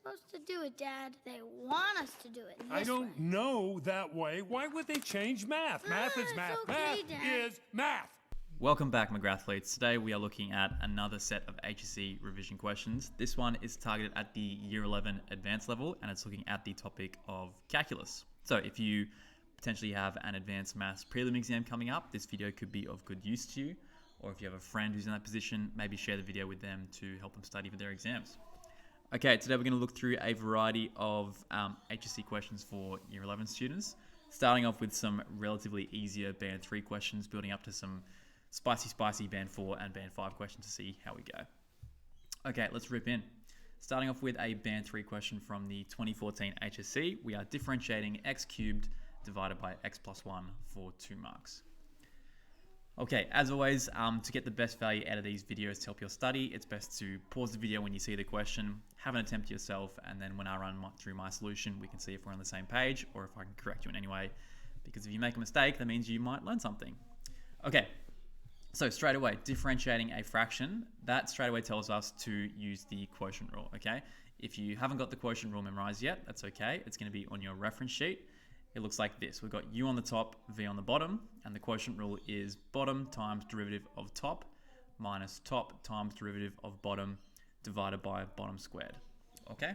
supposed to do it, Dad. They want us to do it this I don't way. know that way. Why would they change math? Math is math. It's okay, Math Dad. is math. Welcome back, McGrathletes. Today we are looking at another set of HSC revision questions. This one is targeted at the Year 11 advanced level and it's looking at the topic of calculus. So if you potentially have an advanced maths prelim exam coming up, this video could be of good use to you. Or if you have a friend who's in that position, maybe share the video with them to help them study for their exams. Okay, today we're going to look through a variety of HSC questions for Year 11 students, starting off with some relatively easier Band 3 questions, building up to some spicy Band 4 and Band 5 questions to see how we go. Okay, let's rip in. Starting off with a Band 3 question from the 2014 HSC, we are differentiating x cubed divided by x plus 1 for 2 marks. Okay, as always, to get the best value out of these videos to help your study, it's best to pause the video when you see the question, have an attempt yourself, and then when I run through my solution, we can see if we're on the same page or if I can correct you in any way. Because if you make a mistake, that means you might learn something. Okay, so straight away, differentiating a fraction, that straight away tells us to use the quotient rule, okay? If you haven't got the quotient rule memorized yet, that's okay. It's going to be on your reference sheet. It looks like this. We've got u on the top, v on the bottom, and the quotient rule is bottom times derivative of top minus top times derivative of bottom divided by bottom squared. Okay?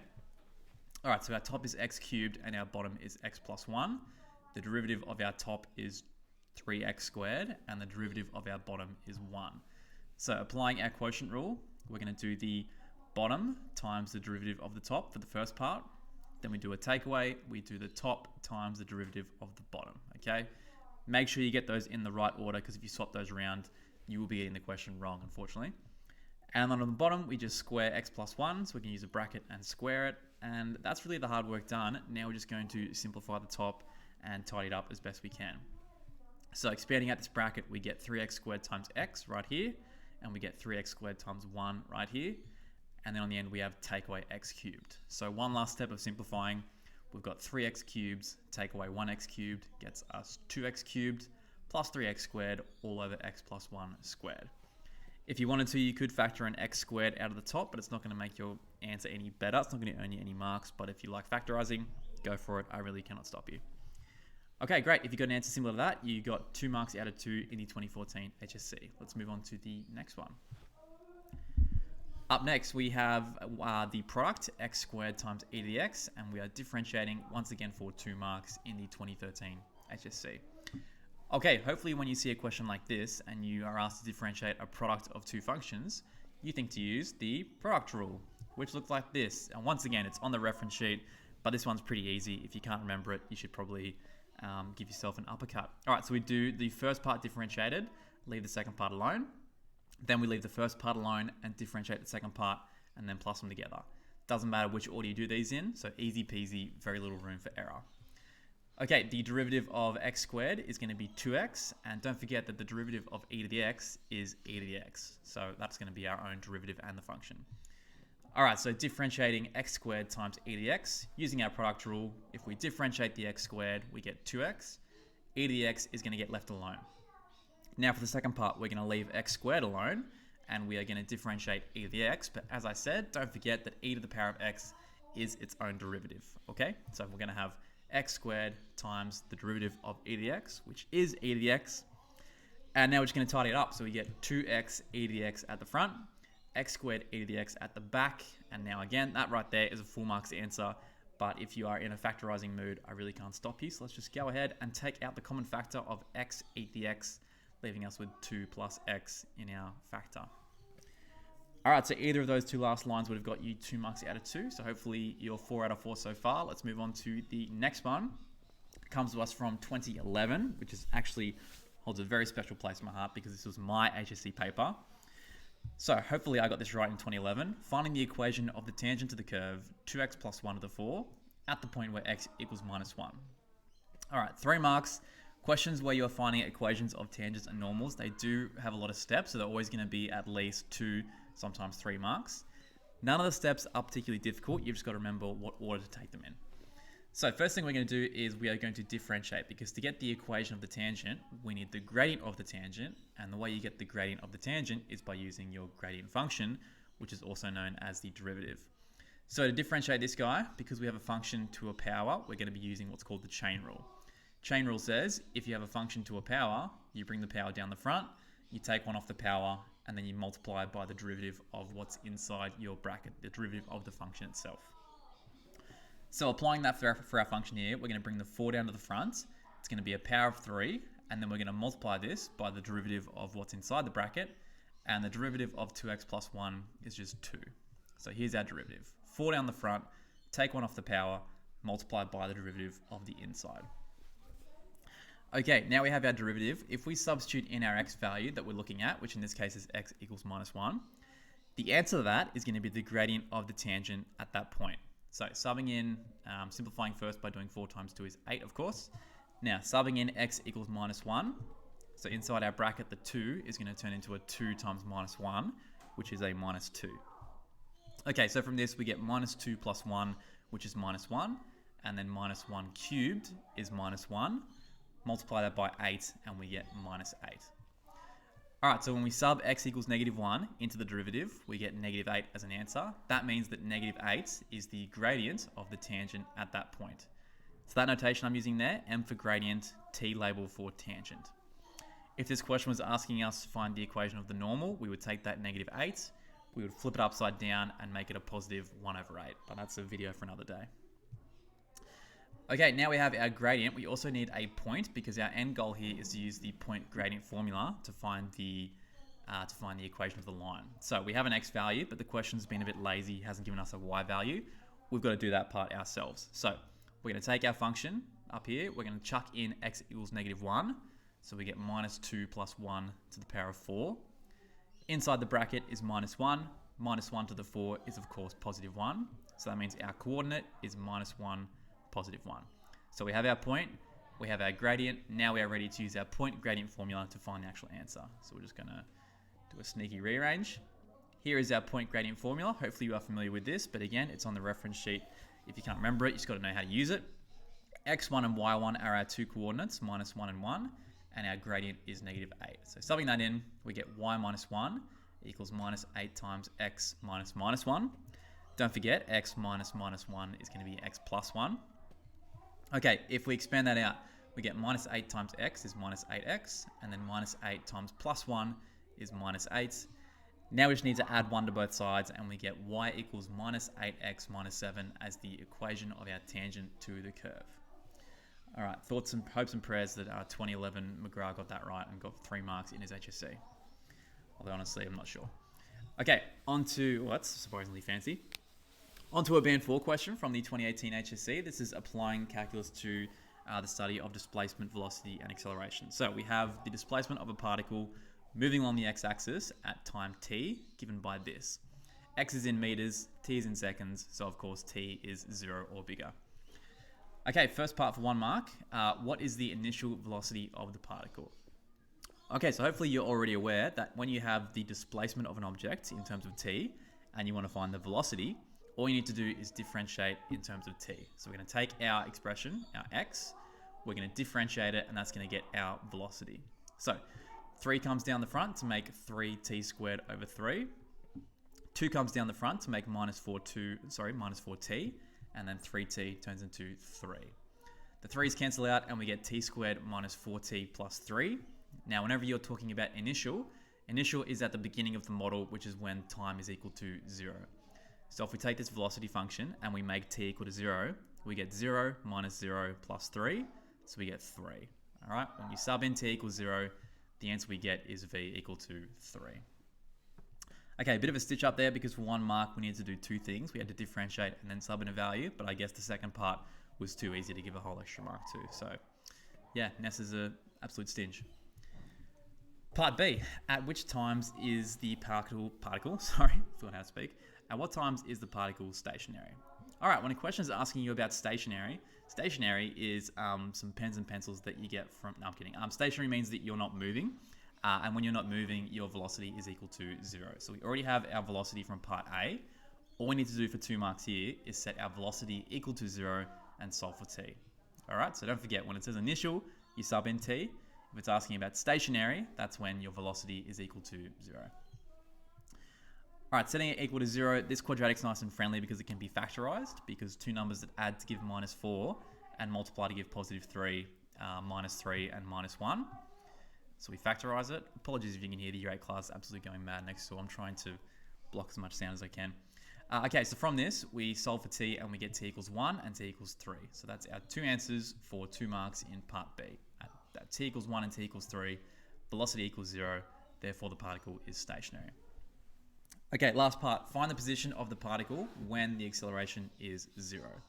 All right, so our top is x cubed and our bottom is x plus 1. The derivative of our top is 3x squared and the derivative of our bottom is 1. So applying our quotient rule, we're going to do the bottom times the derivative of the top for the first part. Then we do a takeaway, we do the top times the derivative of the bottom, okay? Make sure you get those in the right order because if you swap those around, you will be getting the question wrong, unfortunately. And then on the bottom, we just square x plus 1, so we can use a bracket and square it. And that's really the hard work done. Now we're just going to simplify the top and tidy it up as best we can. So expanding out this bracket, we get 3x squared times x right here, and we get 3x squared times 1 right here. And then on the end, we have take away x cubed. So one last step of simplifying, we've got 3x cubes, take away 1x cubed, gets us 2x cubed, plus 3x squared, all over x plus 1 squared. If you wanted to, you could factor an x squared out of the top, but it's not going to make your answer any better. It's not going to earn you any marks, but if you like factorizing, go for it. I really cannot stop you. Okay, great. If you got an answer similar to that, you got 2 marks out of 2 in the 2014 HSC. Let's move on to the next one. Up next, we have the product, x squared times e to the x, and we are differentiating once again for 2 marks in the 2013 HSC. Okay, hopefully when you see a question like this and you are asked to differentiate a product of 2 functions, you think to use the product rule, which looks like this. And once again, it's on the reference sheet, but this one's pretty easy. If you can't remember it, you should probably give yourself an uppercut. All right, so we do the first part differentiated, leave the second part alone. Then we leave the first part alone and differentiate the second part and then plus them together. Doesn't matter which order you do these in, so easy peasy, very little room for error. Okay, the derivative of x squared is going to be 2x, and don't forget that the derivative of e to the x is e to the x. So that's going to be our own derivative and the function. All right, so differentiating x squared times e to the x, using our product rule, if we differentiate the x squared, we get 2x. E to the x is going to get left alone. Now for the second part, we're going to leave x squared alone, and we are going to differentiate e to the x. But as I said, don't forget that e to the power of x is its own derivative, okay? So we're going to have x squared times the derivative of e to the x, which is e to the x. And now we're just going to tidy it up. So we get 2x e to the x at the front, x squared e to the x at the back. And now again, that right there is a full marks answer. But if you are in a factorizing mood, I really can't stop you. So let's just go ahead and take out the common factor of x e to the x, leaving us with 2 plus x in our factor. All right, so either of those 2 last lines would have got you 2 marks out of 2. So hopefully you're 4 out of 4 so far. Let's move on to the next one. It comes to us from 2011, which is actually holds a very special place in my heart because this was my HSC paper. So hopefully I got this right in 2011. Finding the equation of the tangent to the curve 2x plus 1 to the 4 at the point where x equals minus 1. All right, 3 marks. Questions where you're finding equations of tangents and normals, they do have a lot of steps, so they're always going to be at least 2, sometimes 3 marks. None of the steps are particularly difficult. You've just got to remember what order to take them in. So first thing we're going to do is we are going to differentiate, because to get the equation of the tangent, we need the gradient of the tangent, and the way you get the gradient of the tangent is by using your gradient function, which is also known as the derivative. So to differentiate this guy, because we have a function to a power, we're going to be using what's called the chain rule. Chain rule says if you have a function to a power, you bring the power down the front, you take one off the power, and then you multiply it by the derivative of what's inside your bracket, the derivative of the function itself. So applying that for our function here, we're going to bring the 4 down to the front. It's going to be a power of 3, and then we're going to multiply this by the derivative of what's inside the bracket, and the derivative of 2x plus 1 is just 2. So here's our derivative. 4 down the front, take 1 off the power, multiplied by the derivative of the inside. Okay, now we have our derivative. If we substitute in our x value that we're looking at, which in this case is x equals minus 1, the answer to that is going to be the gradient of the tangent at that point. So subbing in, simplifying first by doing 4 times 2 is 8, of course. Now, subbing in x equals minus 1. So inside our bracket, the 2 is going to turn into a 2 times minus 1, which is a minus 2. Okay, so from this, we get minus 2 plus 1, which is minus 1. And then minus 1 cubed is minus 1. Multiply that by 8, and we get minus 8. All right, so when we sub x equals negative 1 into the derivative, we get negative 8 as an answer. That means that negative 8 is the gradient of the tangent at that point. So that notation I'm using there, m for gradient, t label for tangent. If this question was asking us to find the equation of the normal, we would take that negative 8, we would flip it upside down and make it a positive 1 over 8. But that's a video for another day. Okay, now we have our gradient. We also need a point because our end goal here is to use the point gradient formula to find the equation of the line. So we have an x value, but the question's been a bit lazy, hasn't given us a y value. We've got to do that part ourselves. So we're going to take our function up here. We're going to chuck in x equals negative 1. So we get minus 2 plus 1 to the power of 4. Inside the bracket is minus 1. Minus 1 to the 4 is, of course, positive 1. So that means our coordinate is minus 1, positive 1. So we have our point, we have our gradient. Now we are ready to use our point gradient formula to find the actual answer. So we're just going to do a sneaky rearrange. Here is our point gradient formula. Hopefully you are familiar with this, but again, it's on the reference sheet. If you can't remember it, you just got to know how to use it. x1 and y1 are our two coordinates, minus 1 and 1, and our gradient is negative 8. So subbing that in, we get y minus 1 equals minus 8 times x minus minus 1. Don't forget, x minus minus 1 is going to be x plus 1. Okay, if we expand that out, we get minus 8 times x is minus 8x, and then minus 8 times plus 1 is minus 8. Now we just need to add 1 to both sides, and we get y equals minus 8x minus 7 as the equation of our tangent to the curve. All right, thoughts and hopes and prayers that 2011 McGrath got that right and got 3 marks in his HSC. Although honestly, I'm not sure. Okay, on to, well, that's surprisingly fancy. Onto a Band 4 question from the 2018 HSC. This is applying calculus to the study of displacement, velocity, and acceleration. So we have the displacement of a particle moving along the x-axis at time t, given by this. X is in meters, t is in seconds, so of course t is 0 or bigger. Okay, first part for 1 mark. What is the initial velocity of the particle? Okay, so hopefully you're already aware that when you have the displacement of an object in terms of t, and you want to find the velocity, all you need to do is differentiate in terms of t. So we're going to take our expression, our x, we're going to differentiate it, and that's going to get our velocity. So 3 comes down the front to make 3t squared over 3. 2 comes down the front to make minus 4t, and then 3t turns into 3. The 3's cancel out, and we get t squared minus 4t plus 3. Now, whenever you're talking about initial is at the beginning of the model, which is when time is equal to 0. So if we take this velocity function and we make t equal to 0, we get 0 minus 0 plus 3, so we get 3. All right, when you sub in t equals 0, the answer we get is v equal to 3. Okay, a bit of a stitch up there because for 1 mark we needed to do 2 things. We had to differentiate and then sub in a value, but I guess the second part was too easy to give a whole extra mark to. So yeah, Ness is an absolute stinge. Part B, at which times is the particle, forgot how to speak. At what times is the particle stationary? All right, when a question is asking you about stationary is some pens and pencils that you get from, no, I'm kidding. Stationary means that you're not moving. And when you're not moving, your velocity is equal to 0. So we already have our velocity from part A. All we need to do for 2 marks here is set our velocity equal to 0 and solve for t. All right, so don't forget, when it says initial, you sub in t. If it's asking about stationary, that's when your velocity is equal to 0. All right, setting it equal to 0, this quadratic's nice and friendly because it can be factorized, because two numbers that add to give -4 and multiply to give +3, -3 and -1. So we factorize it. Apologies if you can hear the year 8 class absolutely going mad next door. I'm trying to block as much sound as I can. Okay, so from this, we solve for t and we get t equals 1 and t equals 3. So that's our two answers for 2 marks in part B. At t equals 1 and t equals 3, velocity equals 0, therefore the particle is stationary. Okay, last part, find the position of the particle when the acceleration is 0.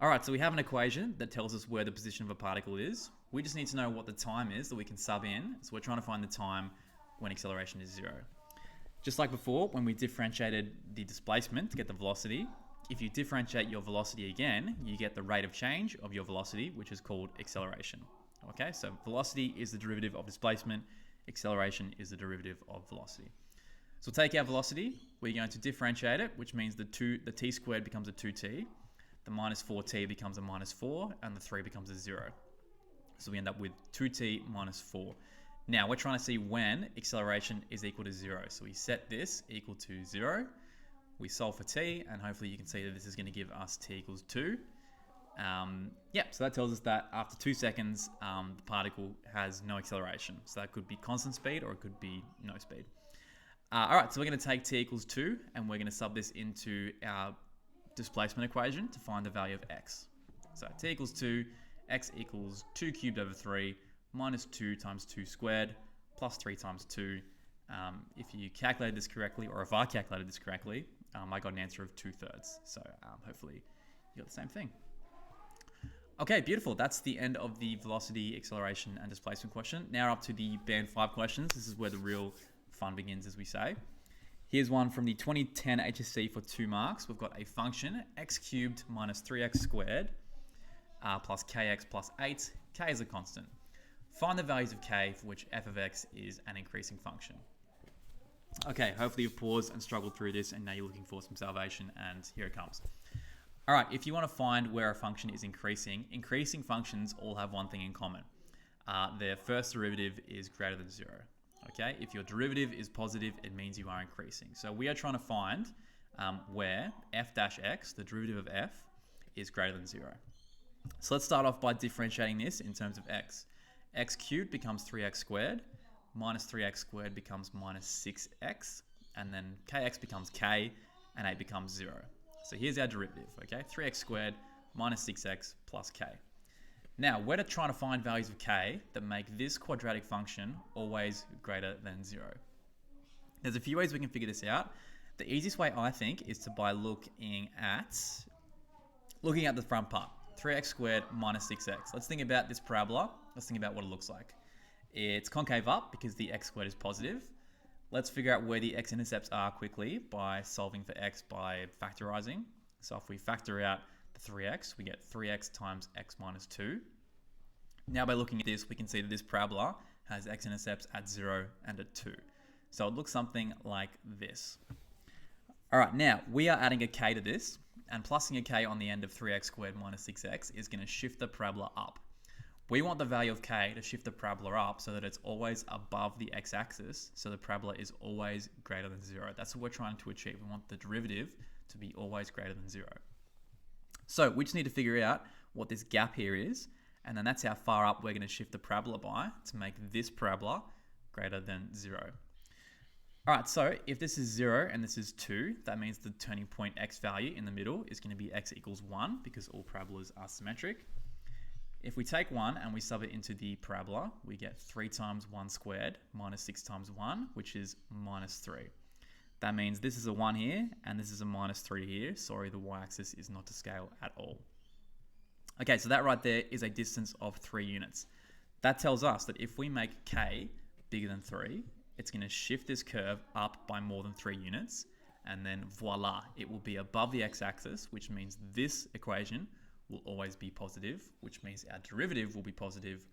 All right, so we have an equation that tells us where the position of a particle is. We just need to know what the time is that we can sub in. So we're trying to find the time when acceleration is 0. Just like before, when we differentiated the displacement to get the velocity, if you differentiate your velocity again, you get the rate of change of your velocity, which is called acceleration. Okay, so velocity is the derivative of displacement, acceleration is the derivative of velocity. So we'll take our velocity, we're going to differentiate it, which means the t squared becomes a 2t, the -4t becomes a -4, and the 3 becomes a 0. So we end up with 2t minus 4. Now we're trying to see when acceleration is equal to 0. So we set this equal to 0. We solve for t, and hopefully you can see that this is going to give us t equals 2. So that tells us that after 2 seconds, the particle has no acceleration. So that could be constant speed or it could be no speed. All right, so we're going to take t equals 2, and we're going to sub this into our displacement equation to find the value of x. So t equals 2, x equals 2 cubed over 3 minus 2 times 2 squared plus 3 times 2. If you calculated this correctly, or if I calculated this correctly, I got an answer of 2/3. So hopefully you got the same thing. Okay, beautiful. That's the end of the velocity, acceleration, and displacement question. Now up to the band 5 questions. This is where the real fun begins, as we say. Here's one from the 2010 HSC for 2 marks. We've got a function, x cubed minus 3x squared plus kx plus 8. K is a constant. Find the values of k for which f of x is an increasing function. Okay, hopefully you've paused and struggled through this, and now you're looking for some salvation, and here it comes. All right, if you want to find where a function is increasing, increasing functions all have one thing in common. Their first derivative is greater than 0. Okay, if your derivative is positive, it means you are increasing. So we are trying to find where f dash x, the derivative of f, is greater than 0. So let's start off by differentiating this in terms of x. X cubed becomes 3x squared, minus 3x squared becomes minus 6x, and then kx becomes k, and 8 becomes 0. So here's our derivative, okay? 3x squared minus 6x plus k. Now, we're trying to find values of k that make this quadratic function always greater than 0. There's a few ways we can figure this out. The easiest way, I think, is by looking at the front part. 3x squared minus 6x. Let's think about this parabola. Let's think about what it looks like. It's concave up because the x squared is positive. Let's figure out where the x-intercepts are quickly by solving for x by factorizing. So if we factor out the 3x, we get 3x times x minus 2. Now by looking at this, we can see that this parabola has x-intercepts at 0 and at 2. So it looks something like this. All right, now we are adding a k to this, and plussing a k on the end of 3x squared minus 6x is going to shift the parabola up. We want the value of k to shift the parabola up so that it's always above the x-axis, so the parabola is always greater than 0. That's what we're trying to achieve. We want the derivative to be always greater than 0. So we just need to figure out what this gap here is, and then that's how far up we're going to shift the parabola by to make this parabola greater than 0. All right, so if this is 0 and this is 2, that means the turning point x value in the middle is going to be x equals 1 because all parabolas are symmetric. If we take 1 and we sub it into the parabola, we get 3 times 1 squared minus 6 times 1, which is minus 3. That means this is a 1 here and this is a minus 3 here. Sorry, the y-axis is not to scale at all. Okay, so that right there is a distance of 3 units. That tells us that if we make k bigger than 3, it's going to shift this curve up by more than 3 units, and then voila, it will be above the x-axis, which means this equation will always be positive, which means our derivative will be positive,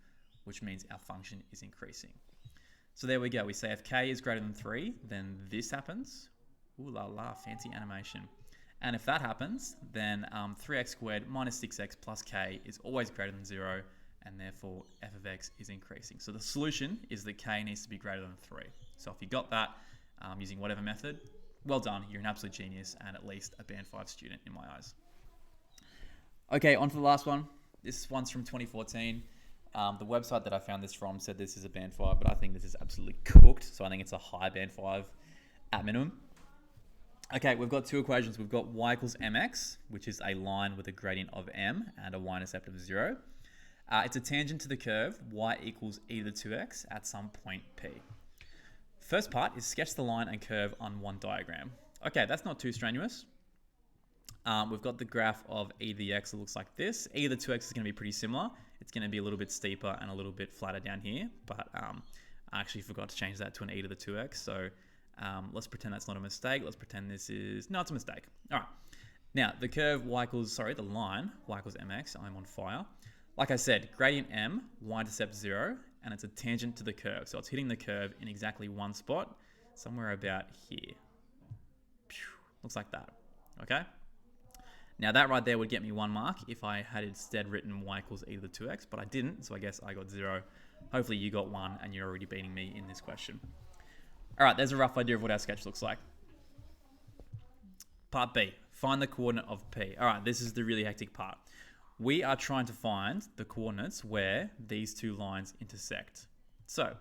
which means our function is increasing. So there we go. We say if k is greater than 3, then this happens. Ooh la la, fancy animation. And if that happens, then 3x squared minus 6x plus k is always greater than 0, and therefore f of x is increasing. So the solution is that k needs to be greater than 3. So if you got that using whatever method, well done. You're an absolute genius and at least a Band 5 student in my eyes. Okay, on to the last one. This one's from 2014. The website that I found this from said this is a Band 5, but I think this is absolutely cooked. So I think it's a high Band 5 at minimum. Okay, we've got two equations. We've got y equals mx, which is a line with a gradient of m and a y-intercept of 0. It's a tangent to the curve y equals e to the 2x at some point p. First part is sketch the line and curve on one diagram. Okay, that's not too strenuous. We've got the graph of e to the x. It looks like this. E to the 2x is going to be pretty similar. It's going to be a little bit steeper and a little bit flatter down here, but I actually forgot to change that to an e to the 2x. So let's pretend that's not a mistake. Let's pretend this is, no, it's a mistake. All right. Now the curve y equals, the line y equals mx. I'm on fire. Like I said, gradient m, y-intercept 0, and it's a tangent to the curve. So it's hitting the curve in exactly one spot, somewhere about here. Looks like that. Okay. Now that right there would get me 1 mark if I had instead written y equals e to the 2x, but I didn't, so I guess I got 0. Hopefully you got 1 and you're already beating me in this question. All right, there's a rough idea of what our sketch looks like. Part B, find the coordinate of P. All right, this is the really hectic part. We are trying to find the coordinates where these two lines intersect. So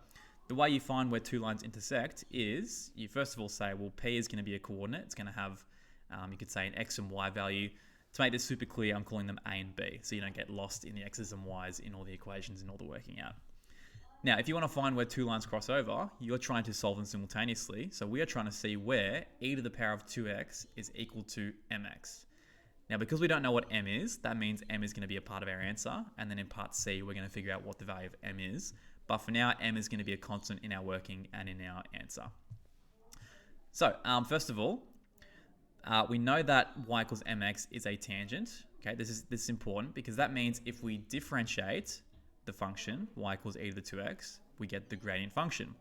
the way you find where two lines intersect is you first of all say, well, P is going to be a coordinate. It's going to have, you could say, an x and y value. To make this super clear, I'm calling them A and B, so you don't get lost in the x's and y's in all the equations and all the working out. Now, if you want to find where two lines cross over, you're trying to solve them simultaneously. So we are trying to see where e to the power of 2x is equal to mx. Now, because we don't know what m is, that means m is going to be a part of our answer. And then in part C, we're going to figure out what the value of m is. But for now, m is going to be a constant in our working and in our answer. So first of all, we know that y equals mx is a tangent. Okay, this is important because that means if we differentiate the function y equals e to the 2x, we get the gradient function.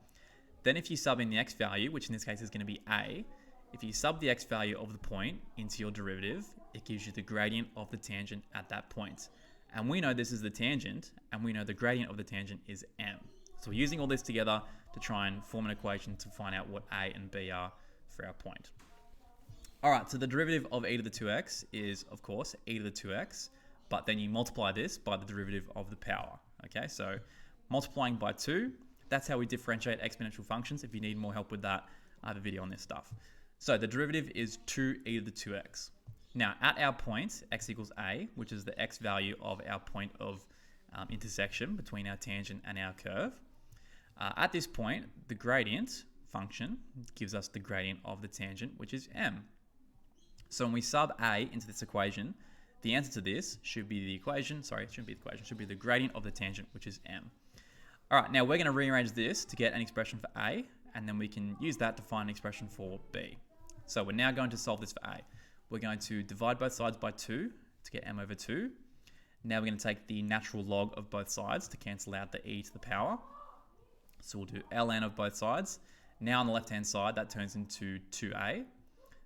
Then if you sub in the x value, which in this case is going to be a, if you sub the x value of the point into your derivative, it gives you the gradient of the tangent at that point. And we know this is the tangent, and we know the gradient of the tangent is m. So we're using all this together to try and form an equation to find out what a and b are for our point. All right, so the derivative of e to the 2x is, of course, e to the 2x, but then you multiply this by the derivative of the power. Okay, so multiplying by 2, that's how we differentiate exponential functions. If you need more help with that, I have a video on this stuff. So the derivative is 2e to the 2x. Now, at our point, x equals a, which is the x value of our point of intersection between our tangent and our curve, at this point, the gradient function gives us the gradient of the tangent, which is m. So when we sub a into this equation, the answer to this should be the equation, it shouldn't be the equation, it should be the gradient of the tangent, which is m. All right, now we're going to rearrange this to get an expression for a, and then we can use that to find an expression for b. So we're now going to solve this for a. We're going to divide both sides by 2 to get m over 2. Now we're going to take the natural log of both sides to cancel out the e to the power. So we'll do ln of both sides. Now on the left-hand side, that turns into 2a.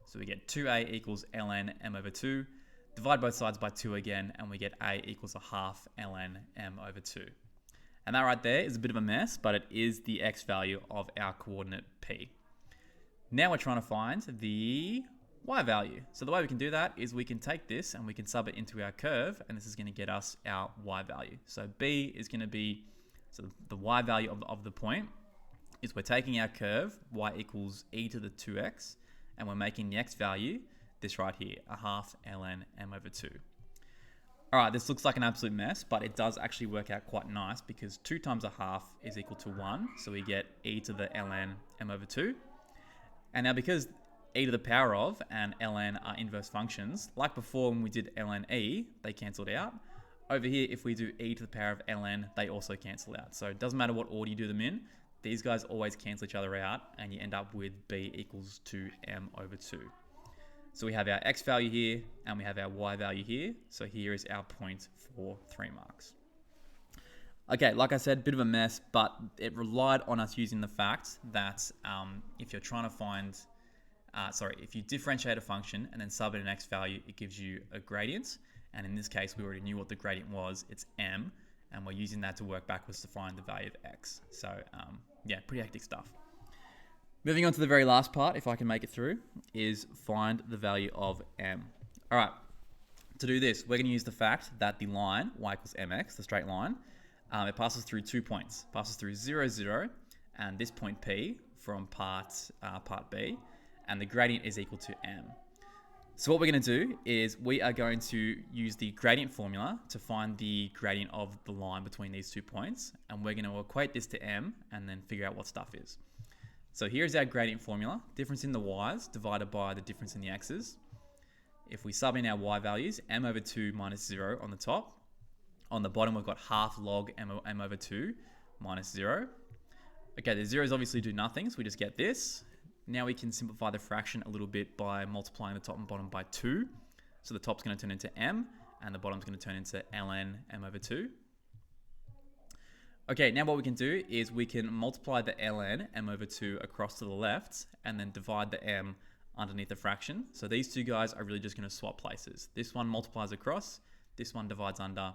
So we get 2a equals ln m over 2. Divide both sides by 2 again, and we get a equals a half ln m over 2. And that right there is a bit of a mess, but it is the x value of our coordinate p. Now we're trying to find the y value. So the way we can do that is we can take this and we can sub it into our curve, and this is going to get us our y value. So b is going to be, so the y value of the point is we're taking our curve, y equals e to the 2x, and we're making the x value, this right here, a half ln m over 2. All right, this looks like an absolute mess, but it does actually work out quite nice because 2 times a half is equal to 1. So we get e to the ln m over 2. And now because e to the power of and ln are inverse functions, like before when we did ln e, they cancelled out. Over here, if we do e to the power of ln, they also cancel out. So it doesn't matter what order you do them in, these guys always cancel each other out, and you end up with b equals 2m over 2. So we have our x value here, and we have our y value here. So here is our point for 3 marks. Okay, like I said, bit of a mess, but it relied on us using the fact that if you're trying to find, if you differentiate a function and then sub in an x value, it gives you a gradient. And in this case, we already knew what the gradient was. It's m, and we're using that to work backwards to find the value of x. So yeah, pretty hectic stuff. Moving on to the very last part, if I can make it through, is find the value of m. All right, to do this, we're going to use the fact that the line y equals mx, the straight line, it passes through 2 points. Passes through 0, 0, and this point P from part B, and the gradient is equal to m. So what we're going to do is we are going to use the gradient formula to find the gradient of the line between these 2 points, and we're going to equate this to m and then figure out what stuff is. So here's our gradient formula, difference in the y's divided by the difference in the x's. If we sub in our y values, m over 2 minus 0 on the top. On the bottom, we've got half log m over 2 minus 0. Okay, the zeros obviously do nothing, so we just get this. Now we can simplify the fraction a little bit by multiplying the top and bottom by 2. So the top's going to turn into m, and the bottom's going to turn into ln m over 2. Okay, now what we can do is we can multiply the ln m over 2 across to the left, and then divide the m underneath the fraction. So these two guys are really just going to swap places. This one multiplies across, this one divides under.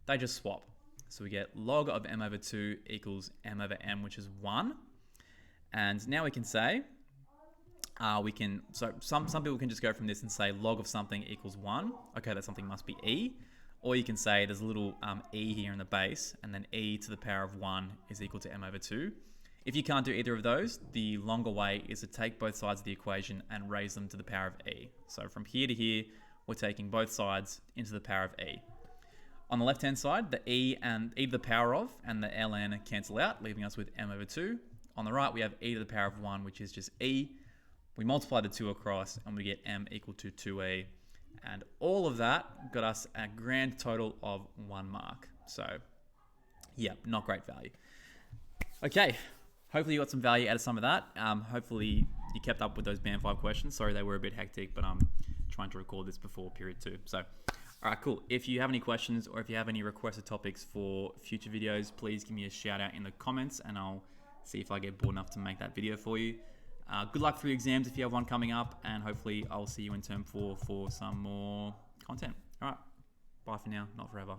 They just swap. So we get log of m over 2 equals m over m, which is 1. And now we can say, some people can just go from this and say log of something equals 1. Okay, that something must be e. Or you can say there's a little e here in the base, and then e to the power of 1 is equal to m over 2. If you can't do either of those, the longer way is to take both sides of the equation and raise them to the power of e. So from here to here, we're taking both sides into the power of e. On the left-hand side, the e to the power of and the ln cancel out, leaving us with m over 2. On the right, we have e to the power of 1, which is just e. We multiply the 2 across, and we get m equal to 2e. And all of that got us a grand total of 1 mark. So, yeah, not great value. Okay, hopefully you got some value out of some of that. Hopefully you kept up with those Band 5 questions. Sorry they were a bit hectic, but I'm trying to record this before period 2. So, all right, cool. If you have any questions or if you have any requested topics for future videos, please give me a shout out in the comments and I'll see if I get bored enough to make that video for you. Good luck for your exams if you have one coming up, and hopefully I'll see you in term 4 for some more content. All right, bye for now, not forever.